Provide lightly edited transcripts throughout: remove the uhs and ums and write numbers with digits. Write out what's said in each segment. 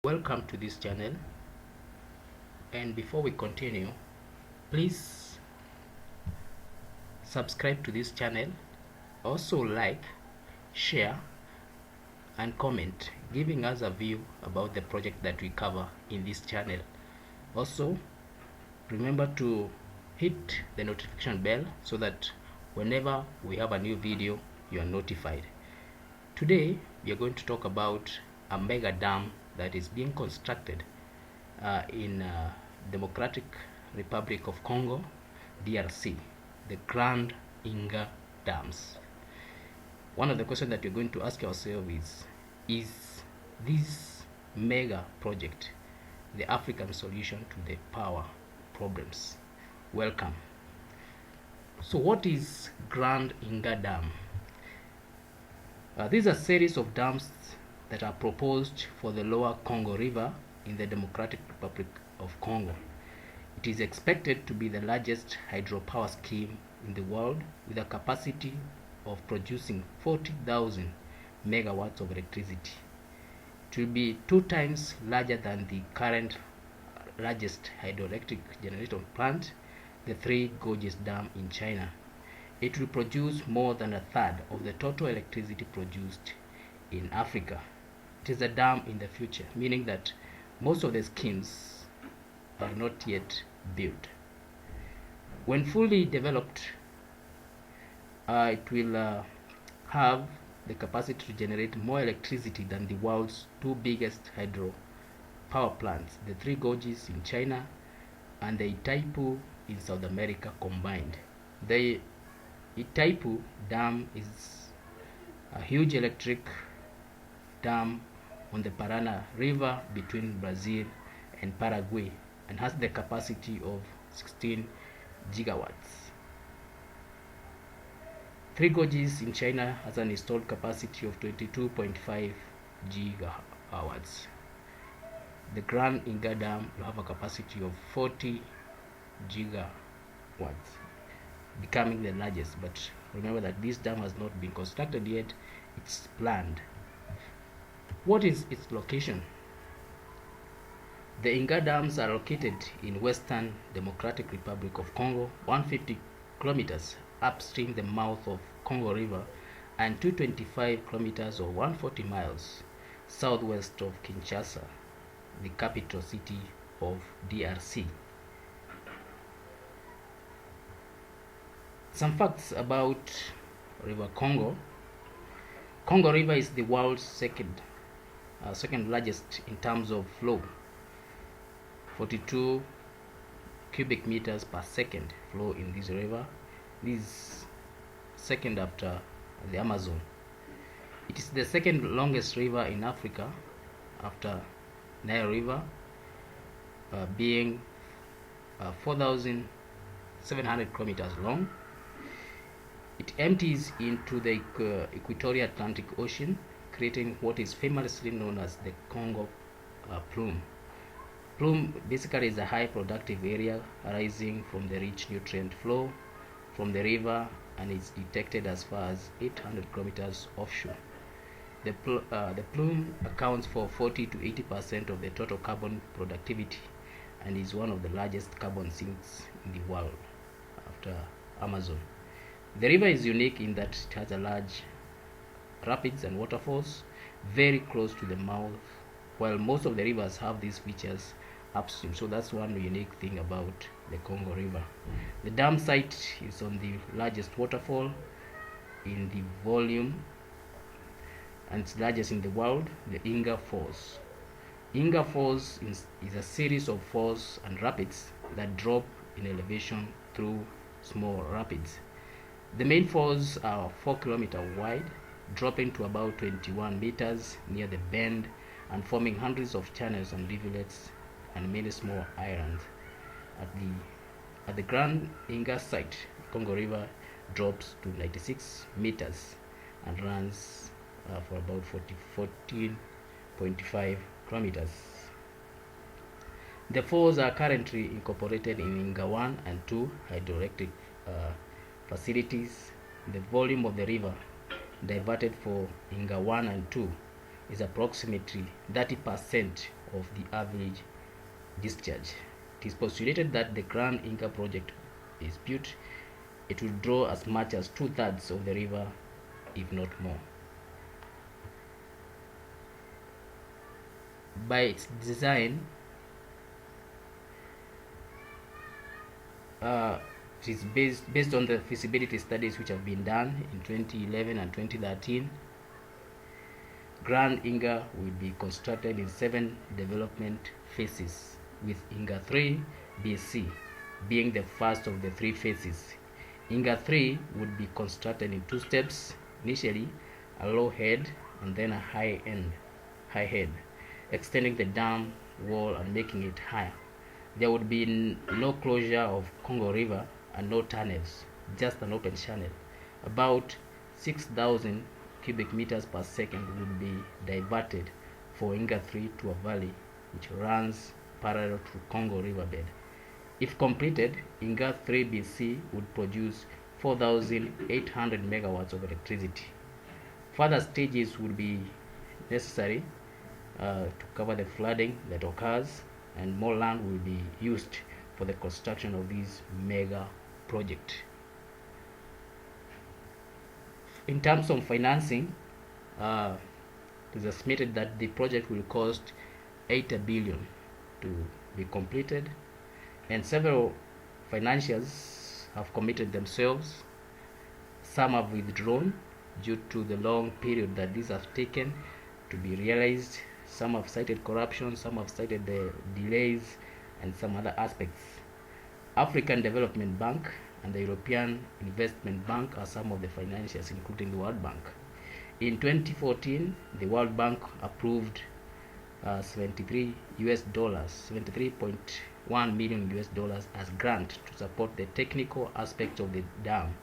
Welcome to this channel, and before we continue, please subscribe to this channel. Also like, share and comment, giving us a view about the project that we cover in this channel. Also remember to hit the notification bell so that whenever we have a new video you are notified. Today we are going to talk about a mega dam that is being constructed in Democratic Republic of Congo, DRC, the Grand Inga Dams. One of the questions that we're going to ask ourselves is this mega project the African solution to the power problems? Welcome. So what is Grand Inga Dam? These are a series of dams that are proposed for the lower Congo River in the Democratic Republic of Congo. It is expected to be the largest hydropower scheme in the world, with a capacity of producing 40,000 megawatts of electricity. It will be 2 times larger than the current largest hydroelectric generation plant, the Three Gorges Dam in China. It will produce more than a third of the total electricity produced in Africa. It is a dam in the future, meaning that most of the schemes are not yet built. When fully developed, it will have the capacity to generate more electricity than the world's 2 biggest hydro power plants, the Three Gorges in China and the Itiapu in South America combined. The Itiapu Dam is a huge electric dam on the Parana River between Brazil and Paraguay and has the capacity of 16 gigawatts. Three Gorges in China has an installed capacity of 22.5 gigawatts. The Grand Inga Dam will have a capacity of 40 gigawatts, becoming the largest. But remember that this dam has not been constructed yet, it's planned. What is its location? The Inga Dams are located in Western Democratic Republic of Congo, 150 kilometers upstream the mouth of Congo River and 225 kilometers or 140 miles southwest of Kinshasa, the capital city of DRC. Some facts about River Congo. Congo River is the world's second largest in terms of flow. 42 cubic meters per second flow in this river. This is second after the Amazon. It is the second longest river in Africa after Nile River, being 4,700 kilometers long. It empties into the equatorial Atlantic Ocean, creating what is famously known as the Congo plume. Plume basically is a high productive area arising from the rich nutrient flow from the river and is detected as far as 800 kilometers offshore. The plume accounts for 40 to 80% of the total carbon productivity and is one of the largest carbon sinks in the world after Amazon. The river is unique in that it has a large rapids and waterfalls very close to the mouth, while most of the rivers have these features upstream. So that's one unique thing about the Congo River. The dam site is on the largest waterfall in the volume and it's largest in the world, the Inga Falls. Inga Falls is a series of falls and rapids that drop in elevation through small rapids. The main falls are 4 kilometers wide, dropping to about 21 meters near the bend and forming hundreds of channels and rivulets and many small islands. At the Grand Inga site, the Congo River drops to 96 meters and runs for about 14.5 kilometers. The falls are currently incorporated in Inga 1 and 2 hydroelectric facilities. The volume of the river diverted for Inga 1 and 2 is approximately 30% of the average discharge. It is postulated that the Grand Inga project is built, it will draw as much as 2/3 of the river, if not more. By its design, it is based on the feasibility studies which have been done in 2011 and 2013. Grand Inga will be constructed in 7 development phases, with Inga 3 BC being the first of the 3 phases. Inga 3 would be constructed in 2 steps, initially a low head and then a high head, extending the dam wall and making it higher. There would be no closure of Congo River and no tunnels, just an open channel. About 6,000 cubic meters per second would be diverted for Inga 3 to a valley which runs parallel to Congo River bed. If completed, Inga 3 BC would produce 4,800 megawatts of electricity. Further stages would be necessary to cover the flooding that occurs, and more land will be used for the construction of this mega project. In terms of financing, it is estimated that the project will cost 80 billion to be completed, and several financiers have committed themselves. Some have withdrawn due to the long period that these have taken to be realized. Some have cited corruption, some have cited the delays, and some other aspects. African Development Bank and the European Investment Bank are some of the financiers, including the World Bank. In 2014, the World Bank approved $73.1 million as grant to support the technical aspects of the dam.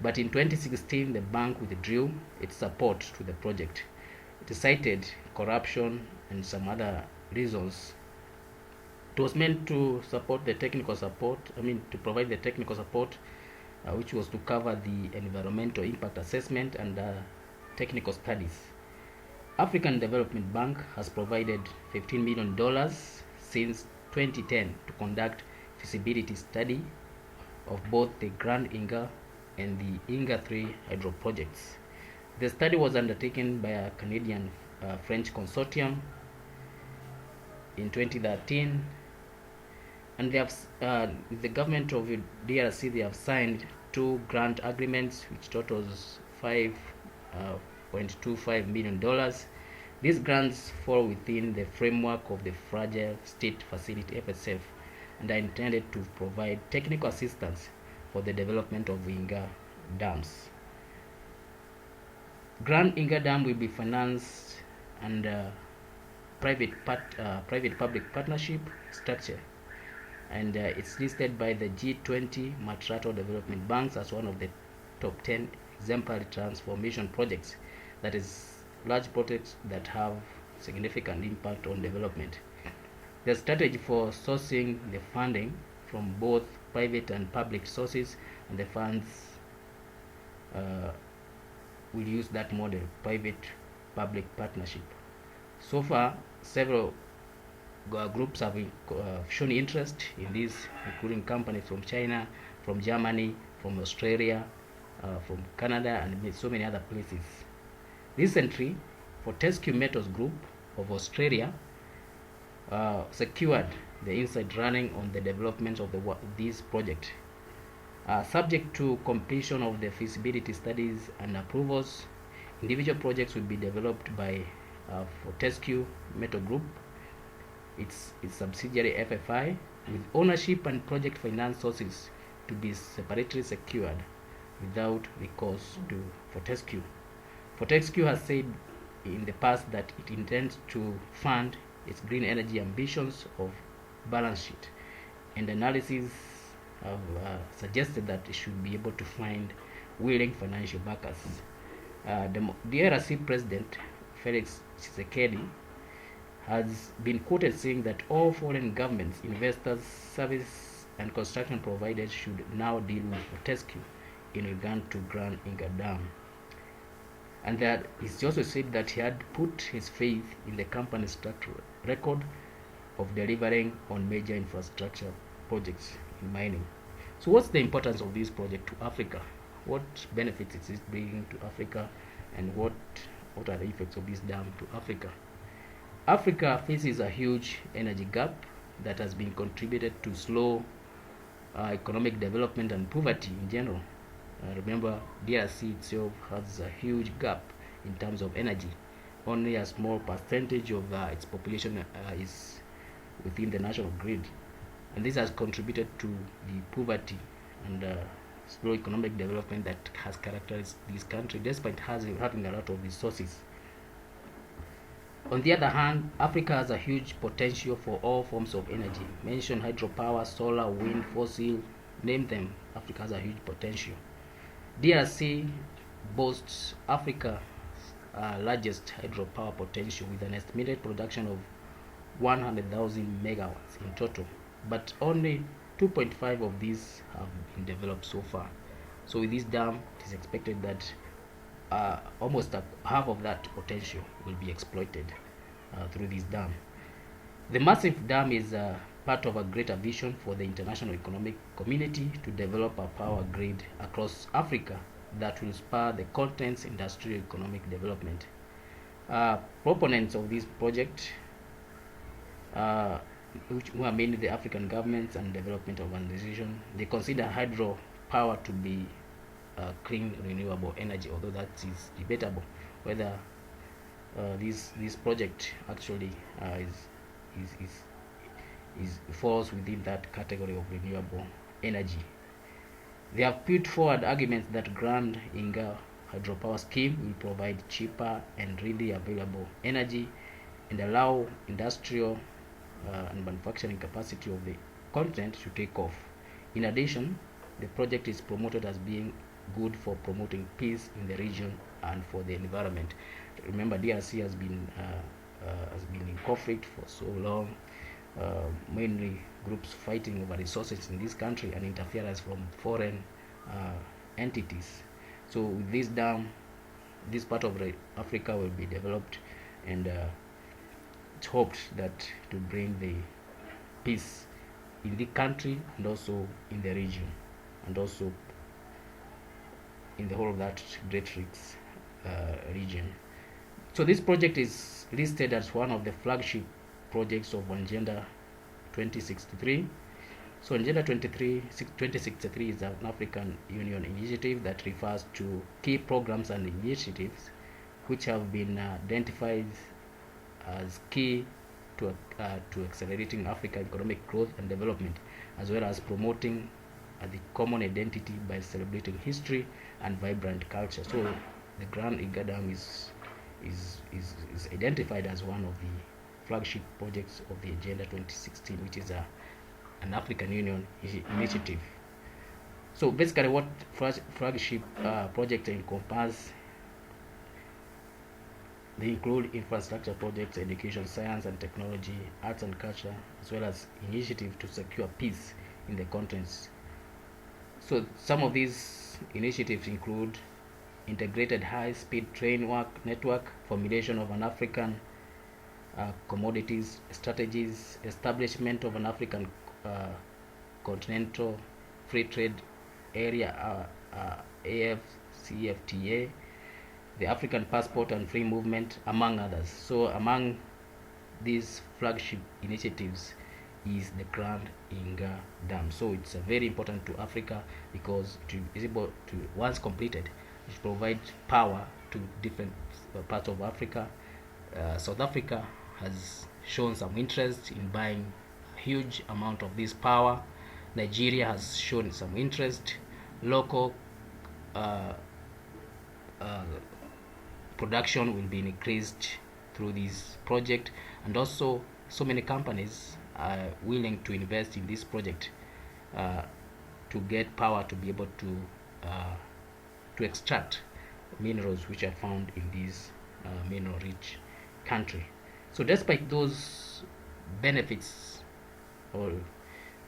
But in 2016, the bank withdrew its support to the project. It cited corruption and some other reasons. It was meant to support the technical support, to provide the technical support, which was to cover the environmental impact assessment and technical studies. African Development Bank has provided $15 million since 2010 to conduct feasibility study of both the Grand Inga and the Inga 3 hydro projects. The study was undertaken by a Canadian French consortium in 2013, and they have the government of DRC, they have signed 2 grant agreements which totals $5.25 million. These grants fall within the framework of the Fragile State Facility (FSF) and are intended to provide technical assistance for the development of Inga dams. Grand Inga Dam will be financed under private-public partnership structure, and it's listed by the G20 Multilateral Development Banks as one of the top 10 exemplary transformation projects, that is, large projects that have significant impact on development. The strategy for sourcing the funding from both private and public sources, and the funds will use that model, private-public partnership. So far, several groups have shown interest in this, including companies from China, from Germany, from Australia, from Canada, and so many other places. Recently, Fortescue Metals Group of Australia secured the inside running on the development of this project. Subject to completion of the feasibility studies and approvals, individual projects will be developed by Fortescue Metal Group, its subsidiary FFI, with ownership and project finance sources to be separately secured without recourse to Fortescue. Fortescue has said in the past that it intends to fund its green energy ambitions of balance sheet, and analysis have suggested that it should be able to find willing financial backers. The DRC President Felix Tshisekedi has been quoted saying that all foreign governments, investors, service and construction providers should now deal with Fortescue in regard to Grand Inga Dam. And that he's also said that he had put his faith in the company's record of delivering on major infrastructure projects in mining. So what's the importance of this project to Africa? What benefits is it bringing to Africa, and what are the effects of this dam to Africa? Africa faces a huge energy gap that has been contributed to slow economic development and poverty in general. Remember, DRC itself has a huge gap in terms of energy. Only a small percentage of its population is within the national grid, and this has contributed to the poverty and slow economic development that has characterized this country, despite having a lot of resources. On the other hand, Africa has a huge potential for all forms of energy. Mention hydropower, solar, wind, fossil, name them. Africa has a huge potential. DRC boasts Africa's largest hydropower potential with an estimated production of 100,000 megawatts in total, but only 2.5 of these have been developed so far. So with this dam, it is expected that almost half of that potential will be exploited through this dam. The massive dam is part of a greater vision for the international economic community to develop a power grid across Africa that will spur the continent's industrial economic development. Proponents of this project, who are mainly the African governments and development organizations, they consider hydropower to be clean, renewable energy, although that is debatable whether this project actually falls within that category of renewable energy. They have put forward arguments that Grand Inga hydropower scheme will provide cheaper and readily available energy and allow industrial and manufacturing capacity of the continent to take off. In addition, the project is promoted as being good for promoting peace in the region and for the environment. Remember, DRC has been in conflict for so long, mainly groups fighting over resources in this country and interference from foreign entities. So with this dam, this part of Africa will be developed, and it's hoped that to bring the peace in the country and also in the region, and also in the whole of that Great Lakes region. So this project is listed as one of the flagship projects of Agenda 2063. So Agenda 2063 is an African Union initiative that refers to key programs and initiatives which have been identified as key to accelerating African economic growth and development, as well as promoting the common identity by celebrating history and vibrant culture. So the Grand Inga Dam is identified as one of the flagship projects of the Agenda 2016, which is an African Union initiative. So basically, what flagship projects encompass, they include infrastructure projects, education, science and technology, arts and culture, as well as initiatives to secure peace in the continents. So some of these initiatives include integrated high-speed train network, formulation of an African commodities strategies, establishment of an African continental free trade area, AFCFTA, the African passport and free movement, among others. So among these flagship initiatives is the Grand Inga Dam. So it's very important to Africa because it is able to, once completed, it provides power to different parts of Africa. South Africa has shown some interest in buying a huge amount of this power. Nigeria has shown some interest. Local production will be increased through this project, and also so many companies are willing to invest in this project to get power to be able to extract minerals which are found in this mineral rich country. So despite those benefits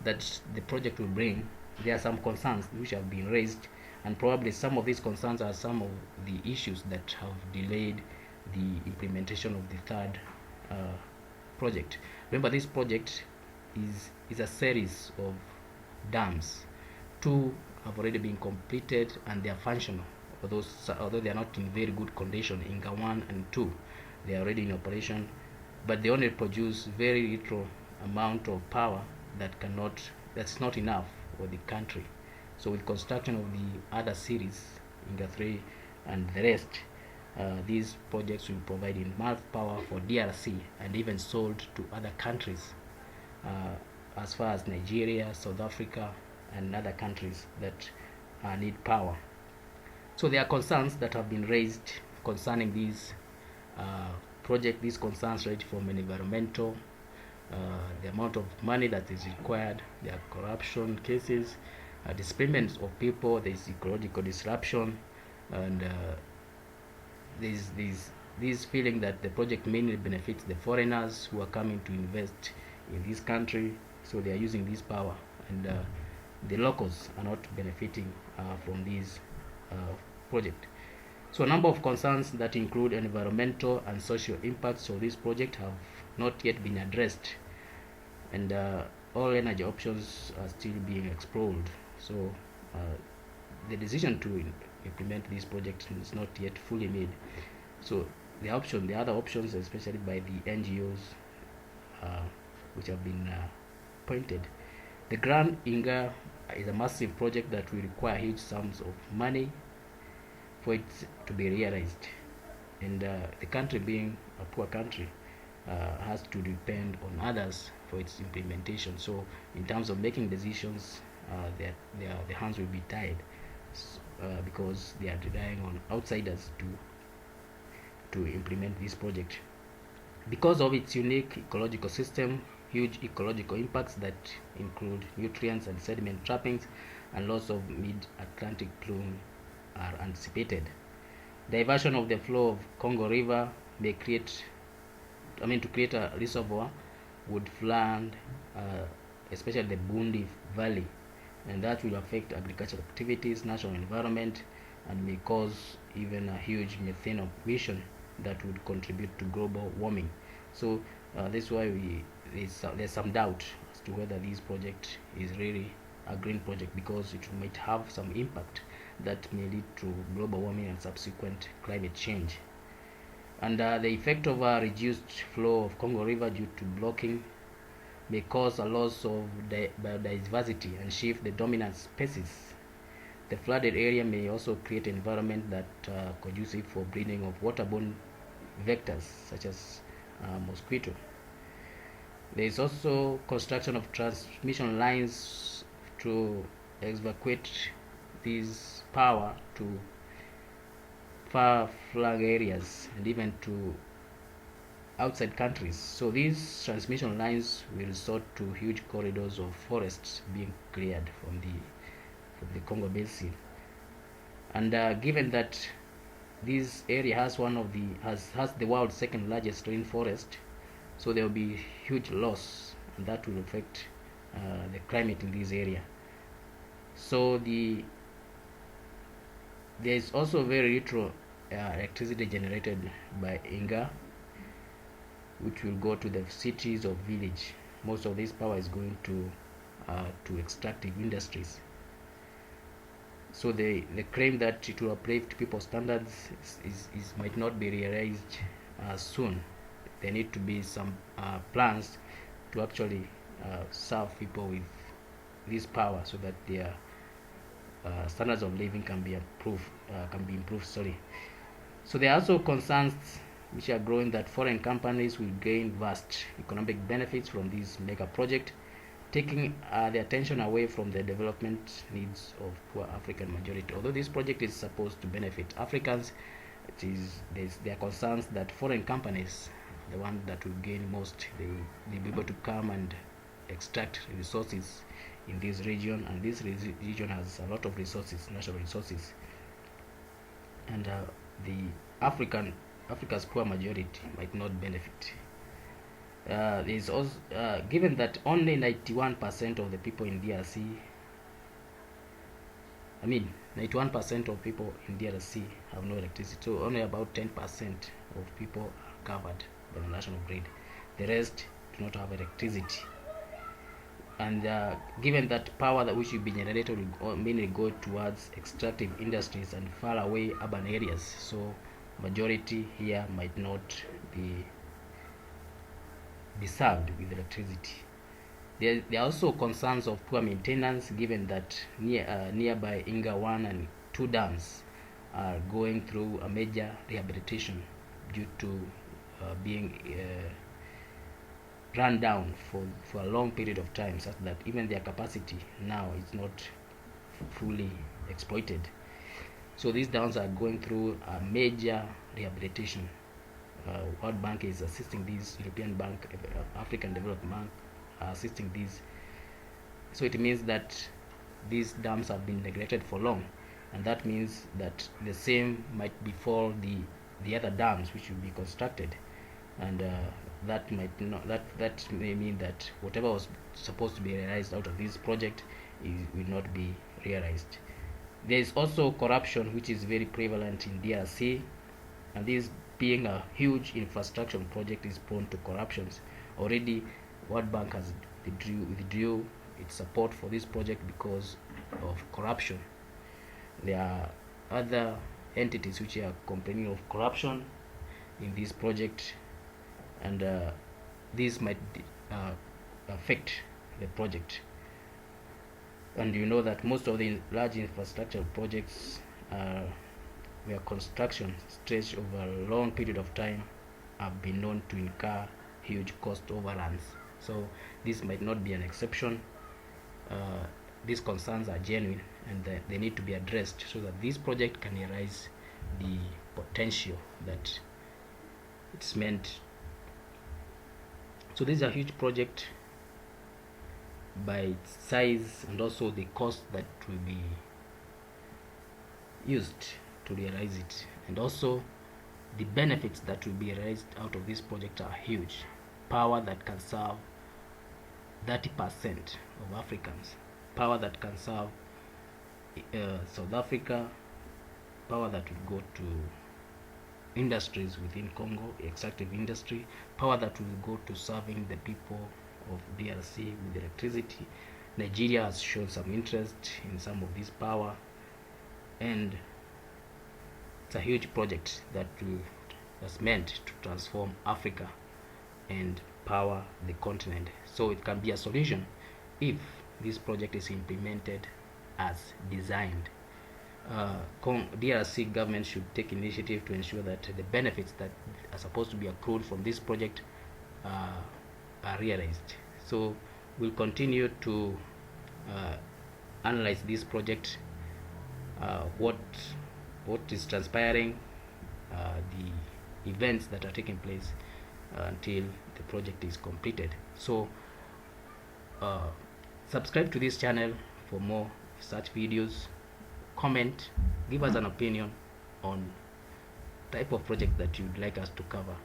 that the project will bring, there are some concerns which have been raised, and probably some of these concerns are some of the issues that have delayed the implementation of the third project. Remember, this project is a series of dams. Two have already been completed and they are functional, although they are not in very good condition. Inga 1 and 2, they are already in operation, but they only produce very little amount of power that's not enough for the country. So with construction of the other series, Inga 3 and the rest, these projects will provide enough power for DRC and even sold to other countries, as far as Nigeria, South Africa, and other countries that need power. So there are concerns that have been raised concerning these these concerns right from an environmental, the amount of money that is required, there are corruption cases, displacement of people, there is ecological disruption, and there's this feeling that the project mainly benefits the foreigners who are coming to invest in this country, so they are using this power, and the locals are not benefiting from this project. So a number of concerns that include environmental and social impacts of this project have not yet been addressed, and all energy options are still being explored. So the decision to implement this project is not yet fully made. So the other options, especially by the NGOs, which have been pointed. The Grand Inga is a massive project that will require huge sums of money for it to be realized, and the country, being a poor country, has to depend on others for its implementation. So in terms of making decisions, the hands will be tied, because they are relying on outsiders to implement this project. Because of its unique ecological system, huge ecological impacts that include nutrients and sediment trappings and loss of mid-Atlantic plume are anticipated. Diversion of the flow of Congo River may to create a reservoir would flood, especially the Bundi Valley, and that will affect agricultural activities, natural environment, and may cause even a huge methane emission that would contribute to global warming. So this is why there's some doubt as to whether this project is really a green project, because it might have some impact that may lead to global warming and subsequent climate change. And the effect of a reduced flow of Congo River due to blocking may cause a loss of biodiversity and shift the dominant species. The flooded area may also create an environment that conducive for breeding of waterborne vectors such as mosquito. There is also construction of transmission lines to evacuate this power to far-flung areas and even to outside countries. So these transmission lines will resort to huge corridors of forests being cleared from the Congo Basin. And given that this area has has the world's second largest rainforest, so there will be huge loss, and that will affect the climate in this area. So there is also very little electricity generated by Inga, which will go to the cities or village. Most of this power is going to extractive industries. So they claim that it will uplift people's standards might not be realized soon. There need to be some plans to actually serve people with this power, so that their standards of living can be improved. So there are also concerns which are growing that foreign companies will gain vast economic benefits from this mega project, taking the attention away from the development needs of poor African majority. Although this project is supposed to benefit Africans, there are concerns that foreign companies, the one that will gain most, they'll be able to come and extract resources in this region, and this region has a lot of resources, natural resources, and Africa's poor majority might not benefit. Is also given that only 91% of the people in DRC, 91% of people in DRC have no electricity, so only about 10% of people are covered by the national grid. the rest do not have electricity. And given that power that which will be generated will mainly go towards extractive industries and far away urban areas, so majority here might not be served with electricity. There are also concerns of poor maintenance, given that nearby Inga 1 and 2 dams are going through a major rehabilitation due to being run down for a long period of time, such that even their capacity now is not fully exploited. So these dams are going through a major rehabilitation. World Bank is assisting these, European Bank, African Development Bank are assisting these. So it means that these dams have been neglected for long, and that means that the same might befall the other dams which will be constructed, and that may mean that whatever was supposed to be realized out of this project will not be realized. There is also corruption, which is very prevalent in DRC, and this being a huge infrastructure project is prone to corruptions. Already World Bank has withdrew its support for this project because of corruption. There are other entities which are complaining of corruption in this project, and this might affect the project. And you know that most of the large infrastructure projects where construction stretched over a long period of time have been known to incur huge cost overruns. So this might not be an exception. These concerns are genuine, and they need to be addressed so that this project can realize the potential that it's meant. So this is a huge project by its size, and also the cost that will be used to realize it, and also the benefits that will be realized out of this project are huge. Power that can serve 30% of Africans, power that can serve South Africa, power that will go to industries within Congo, extractive industry, power that will go to serving the people of DRC with electricity. Nigeria has shown some interest in some of this power, and it's a huge project that's meant to transform Africa and power the continent. So it can be a solution if this project is implemented as designed. DRC government should take initiative to ensure that the benefits that are supposed to be accrued from this project are realized. So we'll continue to analyze this project, what is transpiring, the events that are taking place until the project is completed. So subscribe to this channel for more such videos. Comment, give us an opinion on type of project that you'd like us to cover.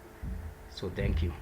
So thank you.